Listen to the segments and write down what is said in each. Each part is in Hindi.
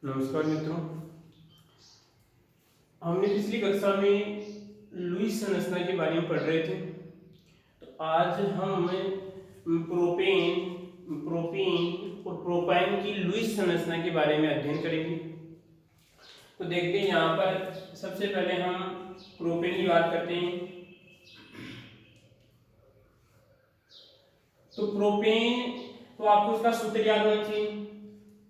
नमस्कार मित्रों। हमने पिछली कक्षा में लुईस संरचना के बारे में पढ़ रहे थे। तो आज हम प्रोपेन प्रोपीन और प्रोपाइन की लुईस संरचना के बारे में अध्ययन करेंगे। तो देखते हैं, यहाँ पर सबसे पहले हम प्रोपेन की बात करते हैं। तो प्रोपेन, तो आपको इसका सूत्र याद होना चाहिए।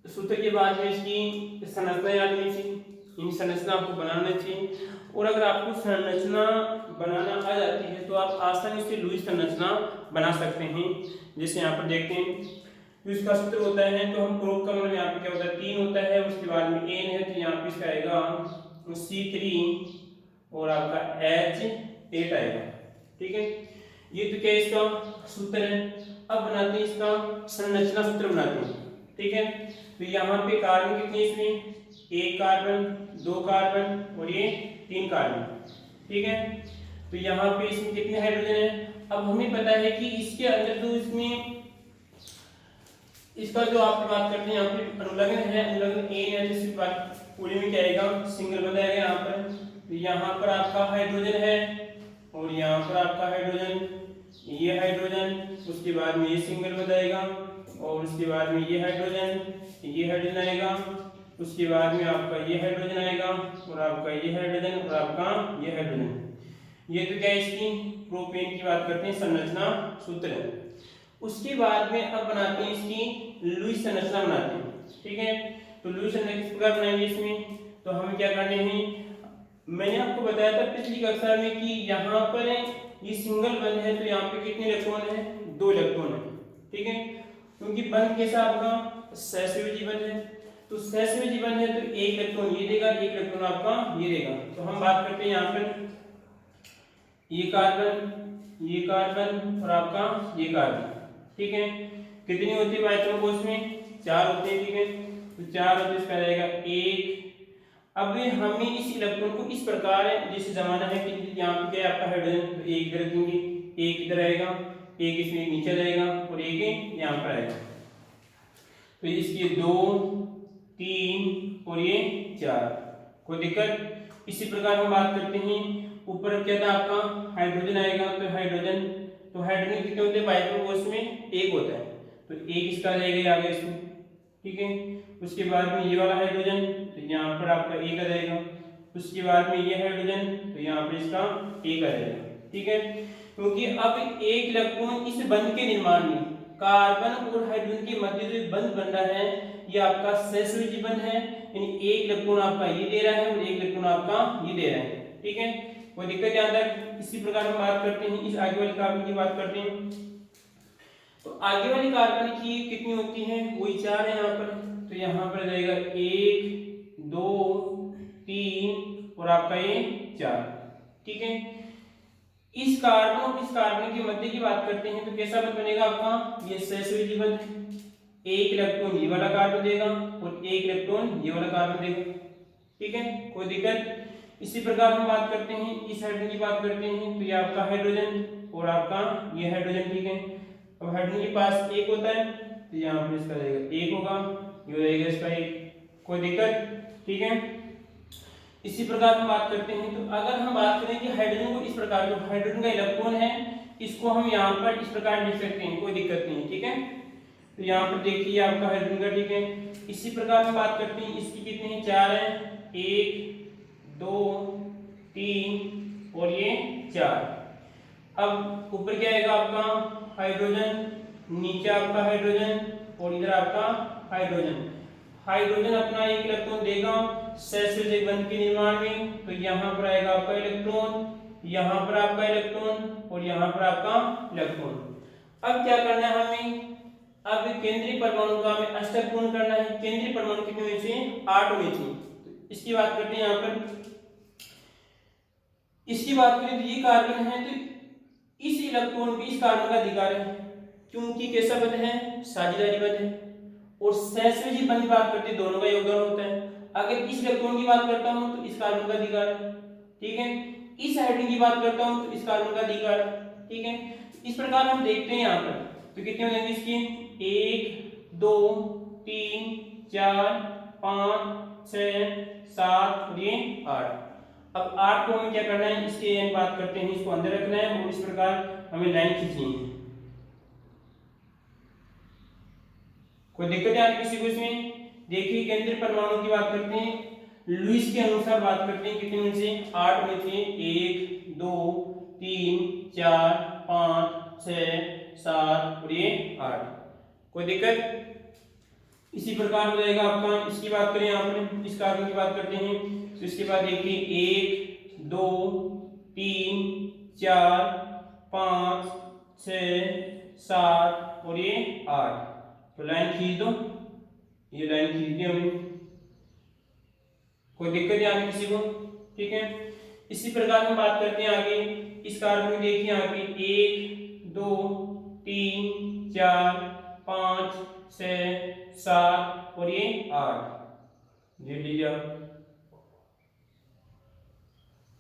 सूत्र के बाद में इसकी संरचना याद होनी चाहिए। इन संरचना आपको बनाना चाहिए, और अगर आपको संरचना बनाना आ जाती है तो आप आसानी से लुईस संरचना बना सकते हैं। जैसे यहाँ पर देखते हैं, तो इसका सूत्र होता है, तो हम प्रोप का मतलब यहाँ पे क्या होता है, 3 होता है, उसके बाद में एन है, तो यहाँ पे इसका आएगा C3 और आपका H8 आएगा। ठीक है, ये तो क्या इसका सूत्र है। अब बनाते हैं इसका संरचना सूत्र बनाते हैं। ठीक है, तो यहाँ पे कार्बन कितने, इसमें 1 कार्बन, 2 कार्बन और ये 3 कार्बन। ठीक है, तो यहाँ पे इसमें कितने हाइड्रोजन है। अब हमें पता है कि इसके अंदर जो इसमें इसका जो आप बात करते हैं, यहाँ पे अनुलग्न है, अनुलग्न ए है, जिसकी बात पूरे में क्या आएगा, सिंगल बताएगा यहाँ पर। तो यहाँ पर आपका हाइड्रोजन है और यहाँ पर आपका हाइड्रोजन, ये हाइड्रोजन, उसके बाद में ये सिंगल बताएगा, और उसके बाद में ये हाइड्रोजन आएगा, उसके बाद में आपका ये हाइड्रोजन आएगा, और आपका ये हाइड्रोजन, और आपका ये हाइड्रोजन। ये तो क्या है, इसकी प्रोपेन की बात करते हैं, संरचना सूत्र है। उसके बाद में अब बनाते हैं इसकी लुईस संरचना बनाते हैं। ठीक है, तो लुईस संरचना किस प्रकार बनाएंगे इसमें, तो हमें क्या करने हैं, मैंने आपको बताया था पिछली कक्षा में कि यहाँ पर ये सिंगल बंध है, तो यहाँ पे कितने इलेक्ट्रॉन है, 2 इलेक्ट्रॉन है। ठीक है, क्योंकि बंध कैसा आपका सहसंयोजी बंध है, तो सहसंयोजी बंध है, तो 1 इलेक्ट्रॉन ये देगा, 1 इलेक्ट्रॉन आपका ये देगा। तो हम बात करते हैं यहाँ पर ये कार्बन और आपका ये कार्बन। ठीक है, कितनी होती है इलेक्ट्रॉन कोष में, 4 होते हैं। ठीक है, तो 4 होते, इसका रहेगा 1। अब हमें इस इलेक्ट्रॉन को इस प्रकार जैसे जमाना है कि यहाँ पे क्या है आपका हाइड्रोजन, तो 1 इधर रखेंगे, 1 इधर आएगा, 1 इसमें नीचे जाएगा और 1 यहाँ पर आएगा। तो इसकी 2, 3 और ये 4, कोई दिक्कत। इसी प्रकार हम बात करते हैं, ऊपर क्या था आपका हाइड्रोजन आएगा, तो हाइड्रोजन कितने होते हैं बाइक्रो कोष में, 1 होता है, तो 1 इसका जाएगा आगे इसमें। ठीक है, उसके बाद में ये वाला हाइड्रोजन, तो यहाँ पर आपका 1 आ जाएगा, उसके बाद में ये हाइड्रोजन, तो यहाँ पर इसका 1 आ जाएगा। ठीक है, क्योंकि अब 1 इलेक्ट्रॉन इस बंध के निर्माण में कार्बन और हाइड्रोजन के मध्य जो बंध बन रहा है, ये आपका सहसंयोजी बंध है, यानी 1 इलेक्ट्रॉन आपका ये दे रहा है और 1 इलेक्ट्रॉन आपका ये दे रहा है। ठीक है, कोई दिक्कत यहाँ तक। इसी प्रकार हम बात करते हैं, इस आगे वाली कार्बन की बात करते हैं। तो आगे वाली कार्बन की कितनी होती है, वही 4 है यहाँ पर, तो यहाँ पर जाएगा 1, 2, 3 और आपका ये 4। ठीक है, इस कार्बन और इस कार्बन के मध्य की बात करते हैं, तो कैसा बंध बनेगा आपका, ये सहसंयोजी बंध, 1 इलेक्ट्रॉन ये वाला कार्बन देगा और 1 इलेक्ट्रॉन ये वाला कार्बन देगा। ठीक है, कोई दिक्कत। इसी प्रकार हम बात करते हैं, इस हाइड्रोजन की बात करते हैं, तो ये आपका हाइड्रोजन और आपका ये हाइड्रोजन। ठीक है, अब हाइड्रोजन के पास 1 होता है, तो यहाँ पर इसका रहेगा 1 होगा, ये रहेगा इसका 1, कोई दिक्कत। ठीक है, इसी प्रकार हम बात करते हैं, तो अगर हम बात करें कि हाइड्रोजन को इस प्रकार, जो हाइड्रोजन का इलेक्ट्रॉन है इसको हम यहाँ पर इस प्रकार लिख सकते हैं, कोई दिक्कत नहीं है। ठीक है, तो यहाँ पर देखिए आपका हाइड्रोजन का। ठीक है, इसी प्रकार हम बात करते हैं, इसकी कितने हैं, 4 है, 1, 2, 3 और ये 4। अब ऊपर क्या आएगा आपका हाइड्रोजन, नीचे आपका हाइड्रोजन और इधर आपका हाइड्रोजन अपना 1 इलेक्ट्रॉन देगा सहसंयोजी बंध के निर्माण में, तो यहाँ पर आएगा आपका इलेक्ट्रॉन, यहाँ पर आपका इलेक्ट्रॉन और यहाँ पर आपका इलेक्ट्रॉन। अब क्या करना है हमें, अब केंद्रीय परमाणु का हमें अष्टक पूर्ण करना है। केंद्रीय परमाणु कितने होने चाहिए, 8 होने चाहिए। तो इसकी बात करते हैं, यहाँ पर इसकी बात करें तो ये कार्बन है, तो इस इलेक्ट्रॉन भी इस कार्बन का अधिकार है, क्योंकि कैसा बंध है, साझेदारी बंध है। और सहसंयोजी बंध की बात करते हैं, दोनों का योगदान होता है। अगर इस इलेक्ट्रॉन की बात करता हूं तो इस कार्बन का अधिकार है। ठीक है, इस हाइड्रोजन की बात करता हूं तो इस कार्बन का अधिकार है। ठीक है, इस प्रकार हम देखते हैं यहाँ पर, तो कितने हो जाएंगे इसके, 1, 2, 3, 4, 5 6 7 और ये 8। अब 8 को हमें क्या करना है, इसके बात करते हैं, इसको अंदर रखना है और इस प्रकार हमें लाइन खींचनी है। कोई दिक्कत है किसी को इसमें? देखिए केंद्रीय परमाणु की बात करते हैं, लुईस के अनुसार बात करते हैं, कितने होने चाहिए? 8 होने चाहिए। 1 2 3 4 5 6 7 और ये 8। कोई दिक्कत? इसी प्रकार हो जाएगा आपका, इसकी बात करें यहाँ पर, इस कार्बन की बात करते हैं, तो इसके बाद देखिए 1 2 3 4 5 6 7 और ये 8। तो लाइन खींच दो, ये लाइन खींच दी हमने। कोई दिक्कत यहाँ किसी को? ठीक है। इसी प्रकार हम बात करते हैं आगे, इस कार्बन में देखिए यहाँ पे 1 2 3 4 5 6 7 और ये 8 दे लीजिए।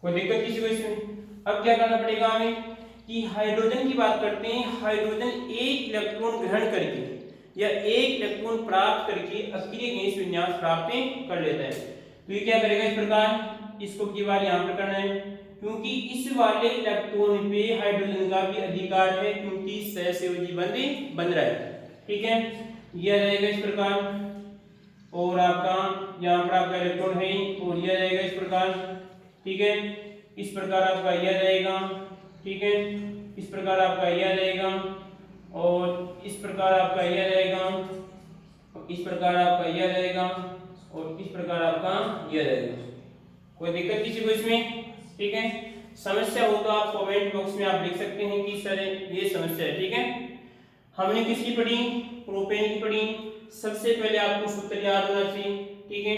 कोई दिक्कत किसी को इसमें? अब क्या करना पड़ेगा हमें कि हाइड्रोजन की बात करते हैं, हाइड्रोजन एक इलेक्ट्रॉन ग्रहण करके या एक इलेक्ट्रॉन प्राप्त करके अक्रिय गैस विन्यास प्राप्त कर लेता है। तो ये क्या करेगा, इस प्रकार इसको की बार यहाँ पर करना है, क्योंकि इस वाले इलेक्ट्रॉन पे हाइड्रोजन का भी अधिकार है, क्योंकि सहसंयोजी बंध बन रहा है। ठीक है, यह रहेगा इस प्रकार, और आपका यहाँ पर आपका इलेक्ट्रॉन है और यह रहेगा इस प्रकार। ठीक है, इस प्रकार आपका यह रहेगा। ठीक है, इस प्रकार आपका यह रहेगा और इस प्रकार आपका यह रहेगा, इस प्रकार आपका यह रहेगा और इस प्रकार आपका यह रहेगा। कोई दिक्कत किसी को इसमें? ठीक है, समस्या हो तो आप कमेंट बॉक्स में आप लिख सकते हैं कि सर ये समस्या है। ठीक है, हमने किसकी पढ़ी? प्रोपेन की पढ़ी। सबसे पहले आपको सूत्र याद होना चाहिए। ठीक है,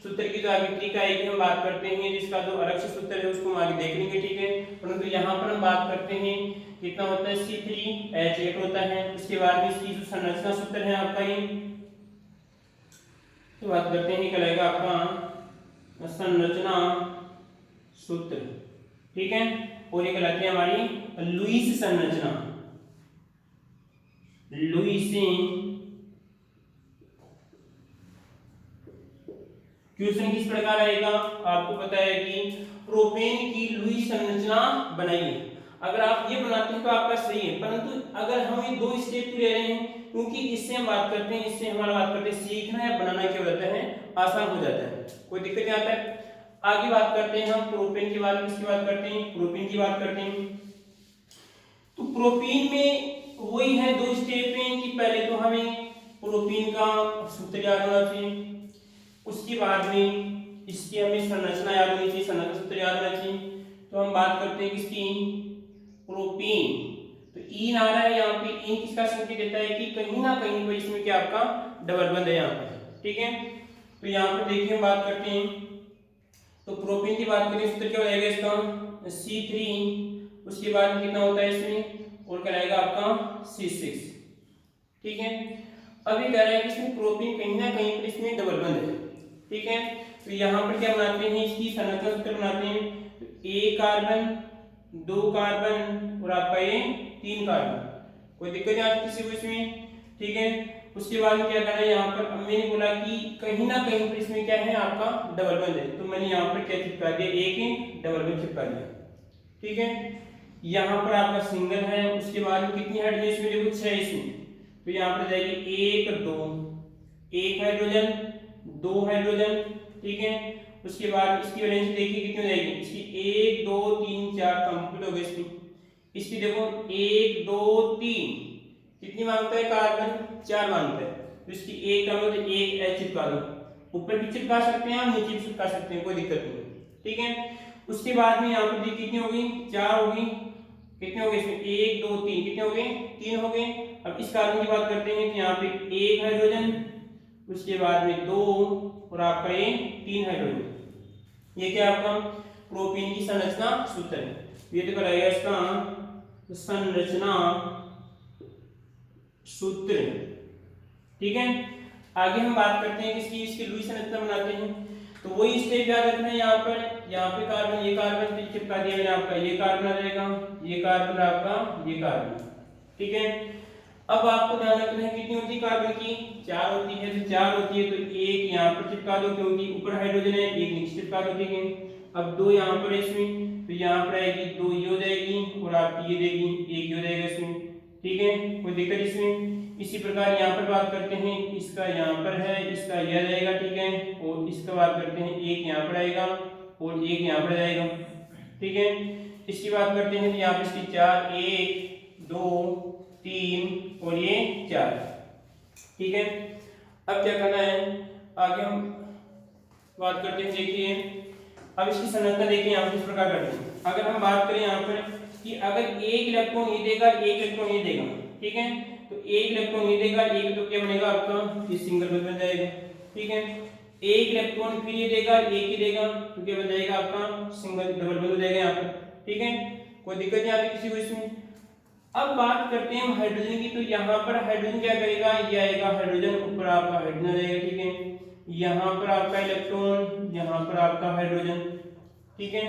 सूत्र की जो आगे ट्रिक आएगी हम बात करते हैं, जिसका जो अलग से सूत्र है उसको हम आगे देख लेंगे। ठीक है, परंतु यहाँ पर हम बात करते हैं कितना होता है, C3H8 होता है। उसके बाद में इसकी जो संरचना सूत्र है आपका ये, तो बात करते हैं निकलेगा आपका संरचना सूत्र। ठीक है, और ये कहलाती है हमारी लुईस संरचना। लुईसिन क्वेश्चन किस प्रकार आएगा, आपको पता है कि प्रोपेन की लुईस संरचना बनाइए। अगर आप ये बनाते हैं तो आपका सही है, परंतु अगर हम ये 2 स्टेप ले रहे हैं, क्योंकि इससे हम बात करते हैं, इससे हमारा बात करते हैं सीखना या बनाना क्या हो जाता है, आसान हो जाता है। कोई दिक्कत नहीं आता है। आगे बात करते हैं हम प्रोपेन की बात, किसकी बात करते हैं? प्रोपेन की बात करते हैं। तो प्रोपेन में वही है 2 स्टेप हैं कि पहले तो हमें प्रोपेन का सूत्र याद होना चाहिए, उसके बाद में इसकी हमें संरचना याद होनी चाहिए, संरचना सूत्र याद होना चाहिए। तो हम बात करते हैं किसकी? प्रोपेन। तो ईन आ रहा है यहाँ पे, ईन किसका संकेत देता है कि कहीं ना कहीं पर इसमें क्या आपका डबल बंद है यहाँ पे। ठीक है, तो यहाँ पर देखिए हम बात करते हैं, तो प्रोपेन की बात करें सूत्र क्या हो जाएगा इसका? C3, उसके बाद में कितना होता है इसमें, और क्या रहेगा आपका C6। ठीक है, अभी कह रहा है कि इसमें प्रोपेन कहीं ना कहीं पर इसमें डबल बंद है। ठीक है, तो यहाँ पर क्या बनाते हैं, इसकी संरचना सूत्र बनाते हैं, तो एक कार्बन, 2 कार्बन और आपका ये 3 कार्बन। कोई दिक्कत नहीं आती किसी को इसमें? ठीक है, उसके बाद क्या करना है, यहाँ पर मैंने बोला कि कहीं ना कहीं पर इसमें क्या है आपका डबल बंद है, तो मैंने यहाँ पर क्या चिपका दिया, एक डबल बंद चिपका दिया। ठीक है, यहाँ पर आपका सिंगल है, उसके बाद में कितनी हाइड्रोजन इसमें देखो 6 इसमें, तो यहाँ पर जाएगी 1 2, 1 हाइड्रोजन 2 हाइड्रोजन। ठीक है, उसके बाद इसकी वैलेंस देखिए कितनी हो जाएगी, इसकी 1 2 3 4 कंप्लीट हो गई इसकी देखो 1 2 3 कितनी मांगता है कार्बन? 4 मांगता है, तो इसकी 1 का मतलब 1 H चिपका दो, ऊपर भी चिपका सकते हैं आप, नीचे भी चिपका सकते हैं, कोई दिक्कत नहीं। ठीक है, उसके बाद में यहाँ पर देखिए कितनी होगी, 4 होगी, कितने हो गए इसमें 1 2 3, कितने हो गए 3 हो गए। अब इस कार्बन की बात करते हैं, तो यहाँ पे 1 हाइड्रोजन, उसके बाद में 2 और आपका ये 3 हाइड्रोजन। ये क्या आपका प्रोपेन की संरचना सूत्र है। ये तो कराएगा इसका संरचना सूत्र। ठीक है, आगे हम बात करते हैं किसकी, इसकी लुईस संरचना बनाते हैं। तो वही स्टेप याद रखना है, यहाँ पे कार्बन, ये कार्बन चिपका दिया मैंने आपका, ये कार्बन आ जाएगा, ये कार्बन आपका, ये कार्बन। ठीक है, अब आपको ध्यान रखना है कितनी होती है कार्बन की, 4 होती है, तो 4 होती है तो एक यहाँ पर चिपका दो क्योंकि ऊपर हाइड्रोजन है, एक नीचे चिपका दो, ठीक है। अब 2 यहाँ पर है इसमें, तो यहाँ पर आएगी 2 ये हो जाएगी और आपकी ये देगी 1 ये हो जाएगा इसमें, ठीक है, कोई दिक्कत इसमें। इसी प्रकार यहाँ पर बात करते हैं, इसका यहाँ पर है, इसका यह रहेगा, ठीक है, और इसका बात करते हैं, एक यहाँ पर आएगा और एक यहाँ पर जाएगा, ठीक है। इसकी बात करते हैं तो यहाँ पर इसकी 4, 1 2 3 और ये 4, ठीक है। अब क्या करना है, आगे हम बात करते हैं, देखिए अब इसकी संरचना देखिए यहाँ पर इस प्रकार करते हैं। अगर हम बात करें यहाँ पर कि अगर एक इलेक्ट्रॉन ये देगा, एक इलेक्ट्रॉन ये देगा, ठीक है, तो एक इलेक्ट्रॉन ये देगा, एक तो क्या बनेगा आपका, ये सिंगल बॉन्ड बन जाएगा, ठीक है। एक इलेक्ट्रॉन फिर ये देगा, एक ही देगा, तो क्या बन जाएगा आपका, सिंगल डबल बॉन्ड हो जाएगा यहाँ पर, ठीक है, कोई दिक्कत नहीं आती किसी को इसमें। अब बात करते हैं हाइड्रोजन की, तो यहाँ पर हाइड्रोजन क्या करेगा, ये आएगा हाइड्रोजन, ऊपर आपका हाइड्रोजन रहेगा, ठीक है, यहाँ पर आपका इलेक्ट्रॉन, यहाँ पर आपका हाइड्रोजन, ठीक है,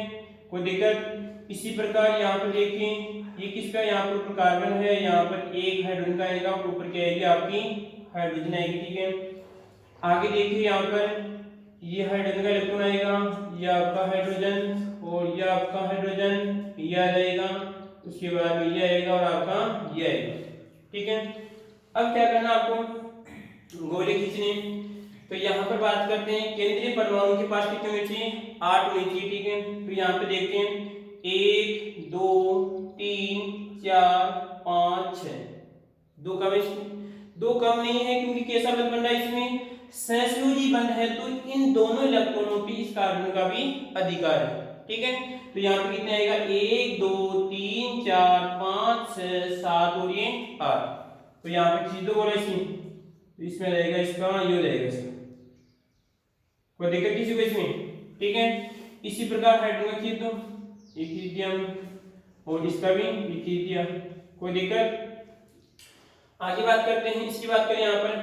कोई दिक्कत। इसी प्रकार यहाँ पर देखिए ये किसका, यहाँ पर ऊपर कार्बन है, यहाँ पर एक हाइड्रोजन का आएगा, ऊपर क्या आएगी आपकी हाइड्रोजन आएगी, ठीक है। आगे देखिए यहाँ पर ये हाइड्रोजन का इलेक्ट्रॉन आएगा, ये आपका हाइड्रोजन और ये आपका हाइड्रोजन, ये आ जाएगा, उसके बाद में ये आएगा और आपका ये आएगा, ठीक है। अब क्या करना आपको, गोले खींचने, तो यहाँ पर बात करते हैं केंद्रीय परमाणु के पास कितने होने चाहिए, 8 होने चाहिए, ठीक है। तो यहाँ पे देखते हैं 1 2 3 4 5 6, दो कम नहीं है क्योंकि कैसा बंध बन रहा है इसमें, सहसंयोजी बंध है, तो इन दोनों इलेक्ट्रॉनों पे इस कार्बन का भी अधिकार है, ठीक है। तो यहाँ पे कितने आएगा, 1 2 3 4 5 6 7 और ये 8, तो यहाँ पे खींच दो बोला इसमें, तो इसमें रहेगा इसका, ये हो जाएगा इसका, कोई दिक्कत किसी को इसमें, ठीक है। इसी प्रकार हाइड्रोजन का खींच दो, ये खींच दिया और इसका भी ये खींच दिया, कोई दिक्कत। आगे बात करते हैं, इसकी बात करें यहाँ पर,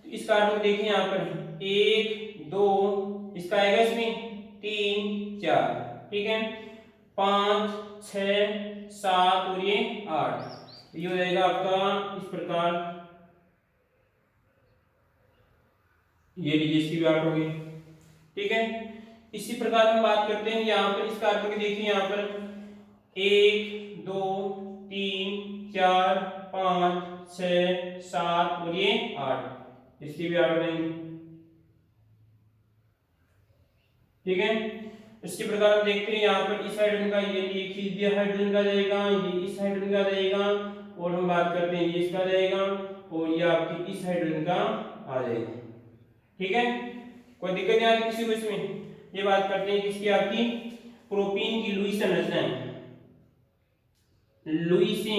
तो इस कार्बन को देखिए यहाँ पर 1 2, इसका आएगा इसमें 3 4, ठीक है, 5 6 7 और ये 8, ये हो जाएगा आपका इस प्रकार, ये लीजिए इसकी भी 8 होगी, ठीक है। इसी प्रकार हम बात करते हैं यहाँ पर इस कार्बन के, देखिए यहाँ पर 1 2 3 4 5 6 7 और ये 8, इसकी भी 8 बनेंगी, ठीक है। इसी प्रकार हम देखते हैं यहाँ पर इस हाइड्रोजन का ये खींच दिया, हाइड्रोजन का जाएगा, ये इस हाइड्रोजन का जाएगा, और हम बात करते हैं ये इसका जाएगा और ये आपकी इस हाइड्रोजन का आ जाएगा, ठीक है, कोई दिक्कत नहीं आ रही किसी को इसमें। ये बात करते हैं किसकी, आपकी प्रोपीन की लुईस संरचना है, लुईसी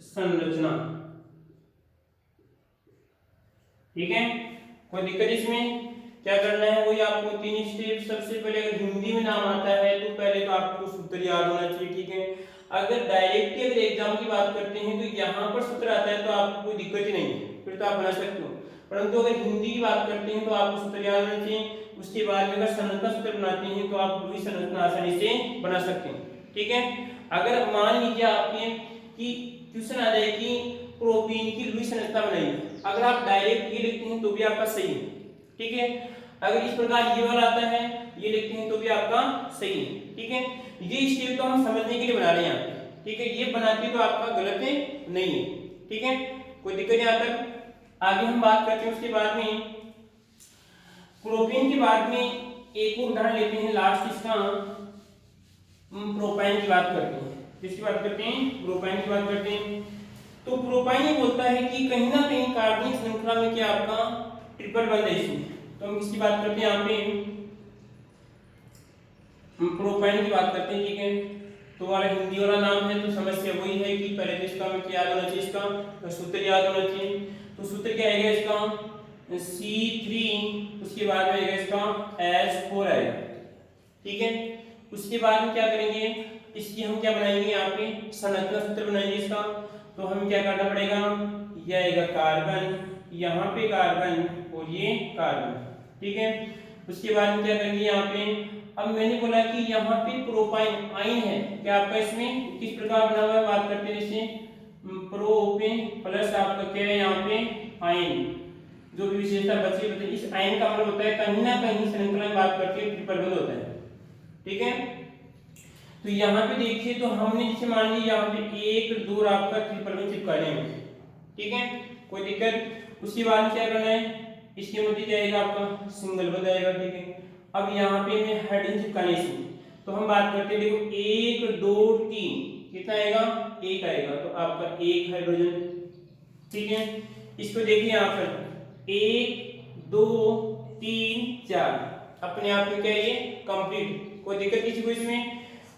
संरचना, ठीक है, कोई दिक्कत इसमें। क्या करना है, वही आपको 3 स्टेप, सबसे पहले अगर हिंदी में नाम आता है तो पहले तो आपको सूत्र याद होना चाहिए, ठीक है। अगर डायरेक्टली अगर एग्जाम की बात करते हैं तो यहाँ पर सूत्र आता है तो आपको कोई दिक्कत ही नहीं है, फिर तो आप बना सकते हो, परंतु अगर हिंदी की बात करते हैं तो आपको सूत्र याद होना चाहिए। उसके बाद में अगर संरचना सूत्र बनाते हैं तो आप पूरी संरचना आसानी से बना सकते हैं, ठीक है। अगर मान लीजिए आपके कि क्वेश्चन आ जाए कि प्रोपीन की लुईस संरचना बनाइए, अगर आप डायरेक्ट ये लिखते हैं तो भी आपका सही है, ठीक है। अगर इस प्रकार ये वाला आता है ये लिखते हैं तो भी आपका सही है, ठीक है। ये स्टेप तो हम समझने के लिए बना रहे हैं यहाँ, ठीक है, ये बनाते तो आपका गलत है नहीं है, ठीक है, कोई दिक्कत नहीं आता। आगे हम बात करते हैं उसके बाद में प्रोपीन के बाद में एक और उदाहरण लेते हैं, लास्ट इसका प्रोपाइन की बात करते हैं, किसकी बात करते हैं, प्रोपाइन की बात करते हैं। तो प्रोपाइन ये बोलता है कि कहीं ना कहीं कार्बनिक श्रृंखला में क्या आपका ट्रिपल बंध है इसमें, तो हम इसकी बात करते हैं, यहाँ पे हम प्रोपाइन की बात करते हैं, ठीक है। तो वाला हिंदी वाला नाम है तो समस्या वही है कि पहले तो इसका हमें क्या याद होना चाहिए, इसका तो सूत्र याद होना चाहिए। तो सूत्र क्या आएगा इसका C3, उसके बाद में आएगा इसका H4 आएगा, ठीक है। उसके बाद में क्या करेंगे, इसकी हम क्या बनाएंगे, यहाँ पे संरचना सूत्र बनाएंगे इसका। तो हमें क्या करना पड़ेगा, ये आएगा कार्बन, यहाँ पे कार्बन और ये कार्बन, ठीक है। उसके बाद में क्या करेंगे यहाँ पे, अब मैंने बोला कि यहाँ पे प्रोपाइन आयन है, क्या आपका इसमें किस प्रकार बना हुआ है, बात करते हैं जैसे प्रोपेन प्लस आपका क्या है यहाँ पे आयन, जो भी विशेषता बची है, इस आयन का मतलब होता है कहीं ना कहीं श्रृंखला में बात करते हैं ट्रिपल बंध होता है, ठीक है। तो यहाँ पे देखिए तो हमने जैसे मान लीजिए यहाँ पे एक दूर आपका ट्रिपल बंध चिपकाने में, ठीक है, कोई दिक्कत। उसके बाद क्या करना है, इसके मध्य जाएगा आपका सिंगल बंध आएगा, ठीक है। अब यहाँ पे मैं हाइड्रोजन चिपकाने से तो हम बात करते हैं, देखो 1 2 3 कितना आएगा, 1 आएगा, तो आपका 1 हाइड्रोजन, ठीक है। इसको देखिए यहाँ पर 1 2 3 4 अपने आप में क्या है ये कंप्लीट, कोई दिक्कत किसी को इसमें।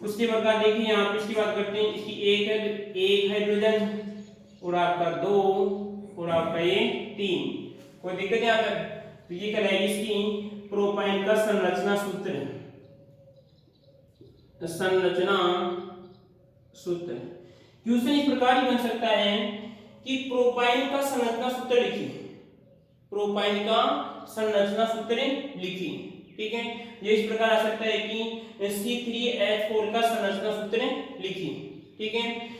उसके बाद देखिए यहाँ पे इसकी बात करते हैं, इसकी 1 है, 1 हाइड्रोजन और आपका 2 और आपका ये 3, कोई दिक्कत यहाँ तक। तो ये कहलाएगी इसकी प्रोपाइन का संरचना सूत्र, संरचना सूत्र। क्वेश्चन इस प्रकार ही बन सकता है कि प्रोपाइन का संरचना सूत्र लिखिए, प्रोपाइन का संरचना सूत्र लिखिए, ठीक है। ये इस प्रकार आ सकता है कि C3H4 का संरचना सूत्र लिखिए, ठीक है।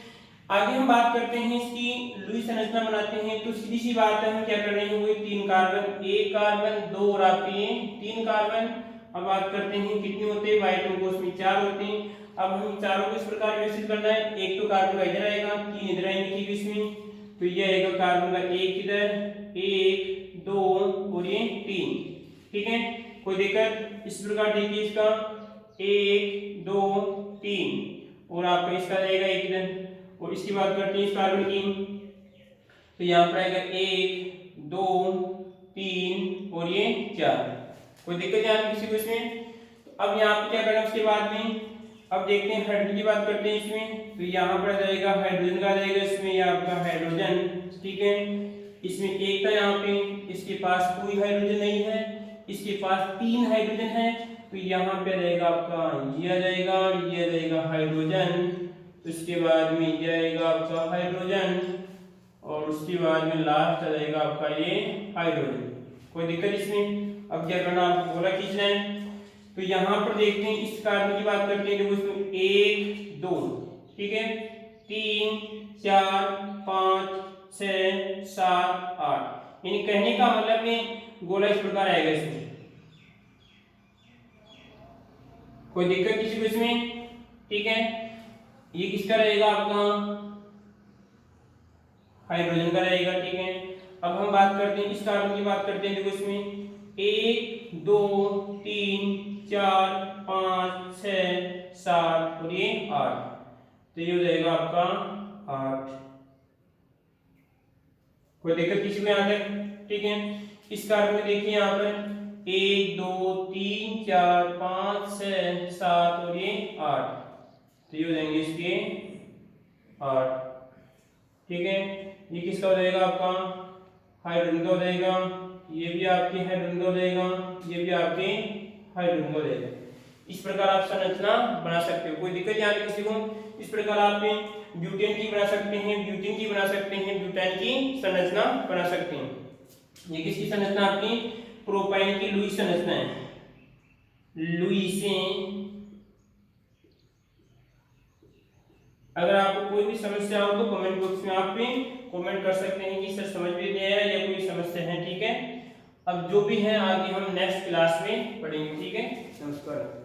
आगे हम बात करते हैं इसकी लुईस संरचना बनाते हैं, तो सीधी सी बात है, हम क्या कर रहे हैं, वो 3 कार्बन, 1 कार्बन 2 और आपके 3 कार्बन। अब बात करते हैं कितने होते हैं, वाइट कोश में 4 होते हैं। अब हम चारों को इस प्रकार व्यवस्थित करना है, एक तो कार्बन का इधर आएगा, 3 इधर आएंगे, ठीक है इसमें, तो ये आएगा कार्बन का 1 इधर, 1 2 और ये 3, ठीक है, कोई दिक्कत। इस प्रकार देखिए इसका 1 2 3 और आपका इसका रहेगा 1 इधर। और इसकी बात करते हैं इस कार्बन की, तो यहाँ पर आएगा 1 2 3 और ये 4, कोई दिक्कत यहाँ किसी को इसमें। तो अब यहाँ पे क्या करना है उसके बाद में, अब देखते हैं हाइड्रोजन की बात करते हैं इसमें, तो यहाँ पर आ जाएगा हाइड्रोजन का जाएगा इसमें, ये आपका हाइड्रोजन, ठीक है। इसमें एक था यहाँ पे, इसके पास कोई हाइड्रोजन नहीं है, इसके पास 3 हाइड्रोजन है, तो यहाँ पे आ जाएगा आपका ये आ जाएगा, ये आ जाएगा हाइड्रोजन, उसके बाद में ये आएगा आपका हाइड्रोजन और उसके बाद में लास्ट आ जाएगा आपका ये हाइड्रोजन, कोई दिक्कत इसमें। अब क्या करना, आपको गोला खींचना है, तो यहाँ पर देखते हैं इस कार्बन की बात करते हैं, उसमें 1 2, ठीक है, 3 4 5 6 7 8, यानी कहने का मतलब में गोला इस प्रकार आएगा इसमें, कोई दिक्कत किसी को इसमें, ठीक है। ये किसका रहेगा, आपका हाइड्रोजन का रहेगा, ठीक है। अब हम बात करते हैं इस कार्बन की बात करते हैं, देखो इसमें 1 2 3 4 5 6 7 और ये 8, तो ये हो जाएगा आपका 8, कोई दिक्कत किसी को यहाँ तक, ठीक है। इस कार्बन में देखिए यहाँ पर 1 2 3 4 5 6 7 और ये 8, तो ये हो जाएंगे इसके 8, ठीक है। ये किसका हो जाएगा, आपका हाइड्रोजन का हो जाएगा, ये भी आपके हाइड्रोजन का हो जाएगा, ये भी आपके हाइड्रोजन का हो जाएगा। इस प्रकार आप संरचना बना सकते हो, कोई दिक्कत यहाँ पे किसी को। इस प्रकार आप ब्यूटेन की बना सकते हैं, ब्यूटेन की बना सकते हैं, ब्यूटेन की संरचना बना सकते हैं। ये किसकी संरचना, आपकी प्रोपाइन की लुईस संरचना है, लुईसें। अगर आपको कोई भी समस्या हो तो कमेंट बॉक्स में आप कमेंट कर सकते हैं कि सर समझ में नहीं आया या कोई समस्या है, ठीक है। अब जो भी है आगे हम नेक्स्ट क्लास में पढ़ेंगे, ठीक है। नमस्कार।